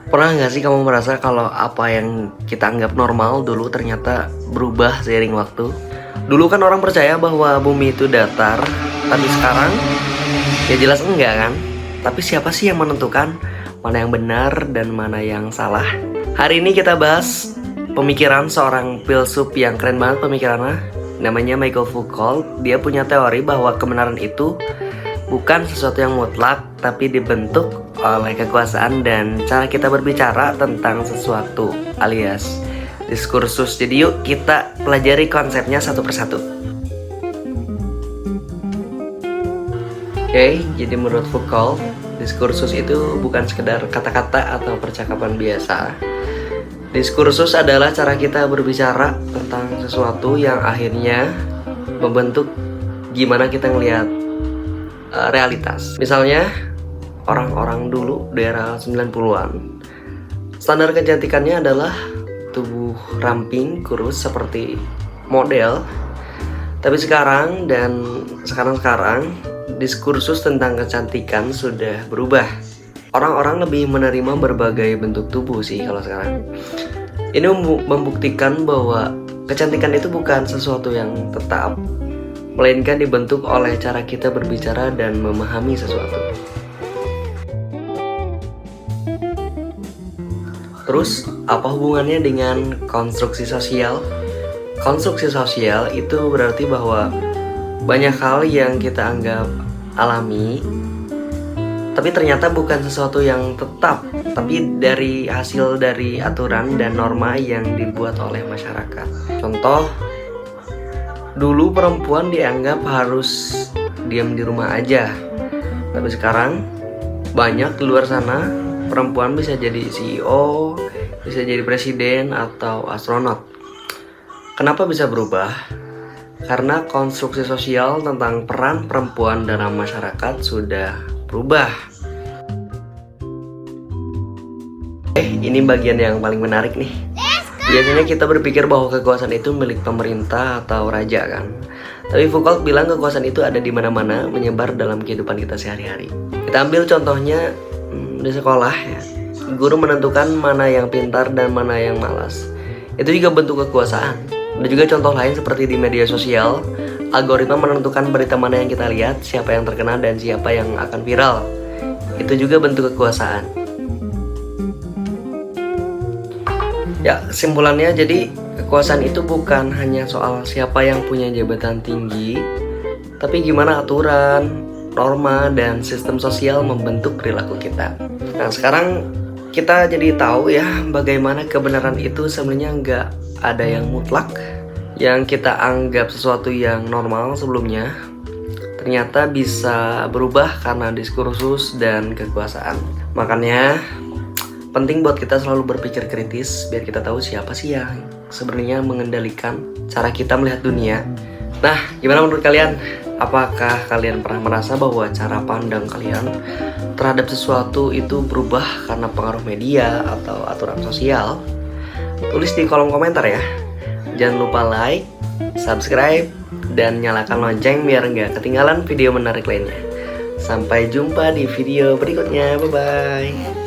Pernah nggak sih kamu merasa kalau apa yang kita anggap normal dulu ternyata berubah seiring waktu? Dulu kan orang percaya bahwa bumi itu datar, tapi sekarang ya jelas enggak kan? Tapi siapa sih yang menentukan mana yang benar dan mana yang salah? Hari ini kita bahas pemikiran seorang filsuf yang keren banget pemikirannya. Namanya Michael Foucault. Dia punya teori bahwa kebenaran itu bukan sesuatu yang mutlak, tapi dibentuk oleh kekuasaan dan cara kita berbicara tentang sesuatu, alias diskursus. Jadi yuk kita pelajari konsepnya satu persatu. Oke, jadi menurut Foucault, diskursus itu bukan sekedar kata-kata atau percakapan biasa. Diskursus adalah cara kita berbicara tentang sesuatu yang akhirnya membentuk gimana kita ngelihat realitas. Misalnya orang-orang dulu di era 90-an, standar kecantikannya adalah tubuh ramping, kurus seperti model. Tapi sekarang diskursus tentang kecantikan sudah berubah. Orang-orang lebih menerima berbagai bentuk tubuh sih kalau sekarang. Ini membuktikan bahwa kecantikan itu bukan sesuatu yang tetap, melainkan dibentuk oleh cara kita berbicara dan memahami sesuatu. Terus, apa hubungannya dengan konstruksi sosial? Konstruksi sosial itu berarti bahwa banyak hal yang kita anggap alami, tapi ternyata bukan sesuatu yang tetap, tapi hasil dari aturan dan norma yang dibuat oleh masyarakat. Contoh, dulu perempuan dianggap harus diam di rumah aja, tapi sekarang banyak di luar sana perempuan bisa jadi CEO, bisa jadi presiden atau astronot. Kenapa bisa berubah? Karena konstruksi sosial tentang peran perempuan dalam masyarakat sudah berubah. Ini bagian yang paling menarik nih. Biasanya kita berpikir bahwa kekuasaan itu milik pemerintah atau raja kan. Tapi Foucault bilang kekuasaan itu ada di mana-mana, menyebar dalam kehidupan kita sehari-hari. Kita ambil contohnya di sekolah ya. Guru menentukan mana yang pintar dan mana yang malas. Itu juga bentuk kekuasaan. Ada juga contoh lain seperti di media sosial. Algoritma menentukan berita mana yang kita lihat, siapa yang terkenal dan siapa yang akan viral. Itu juga bentuk kekuasaan. Ya, kesimpulannya jadi kekuasaan itu bukan hanya soal siapa yang punya jabatan tinggi, tapi gimana aturan, norma, dan sistem sosial membentuk perilaku kita. Nah, sekarang kita jadi tahu ya bagaimana kebenaran itu sebenarnya nggak ada yang mutlak. Yang kita anggap sesuatu yang normal sebelumnya ternyata bisa berubah karena diskursus dan kekuasaan. Makanya penting buat kita selalu berpikir kritis biar kita tahu siapa sih yang sebenarnya mengendalikan cara kita melihat dunia. Nah, gimana menurut kalian? Apakah kalian pernah merasa bahwa cara pandang kalian terhadap sesuatu itu berubah karena pengaruh media atau aturan sosial? Tulis di kolom komentar ya. Jangan lupa like, subscribe, dan nyalakan lonceng biar nggak ketinggalan video menarik lainnya. Sampai jumpa di video berikutnya. Bye-bye.